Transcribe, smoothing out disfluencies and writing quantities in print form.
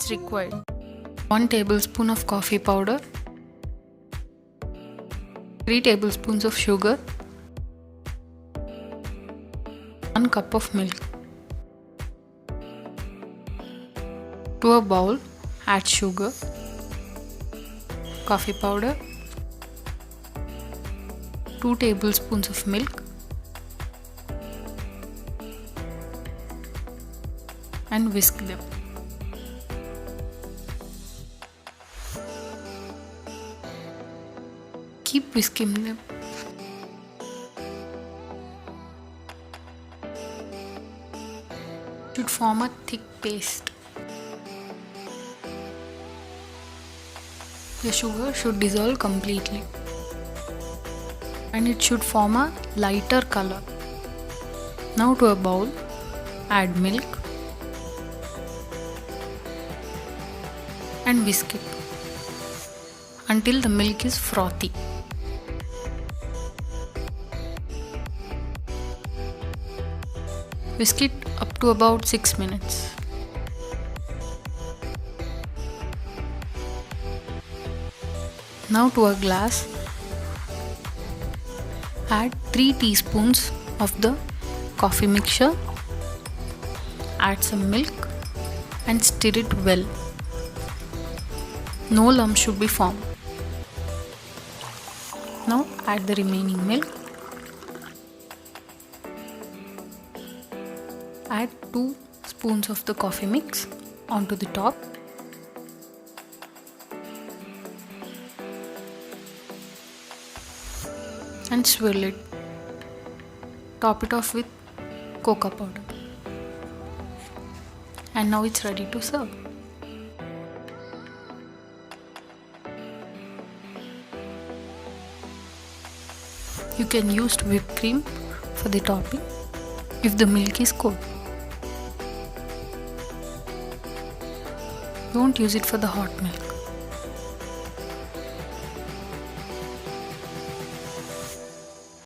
ingredients required: 1 tablespoon of coffee powder, 3 tablespoons of sugar, 1 cup of milk. To a bowl, add sugar, coffee powder, 2 tablespoons of milk, and whisk them. Keep whisking them. Should form a thick paste. The sugar should dissolve completely and it should form a lighter color. Now to a bowl, add milk and whisk it until the milk is frothy. Whisk it up to about 6 minutes. Now to a glass, add 3 teaspoons of the coffee mixture, add some milk and stir it well. No lumps should be formed. Now add the remaining milk. Add 2 spoons of the coffee mix onto the top. And swirl it. Top it off with cocoa powder. And now it's ready to serve. You can use whipped cream for the topping if the milk is cold. Don't use it for the hot milk.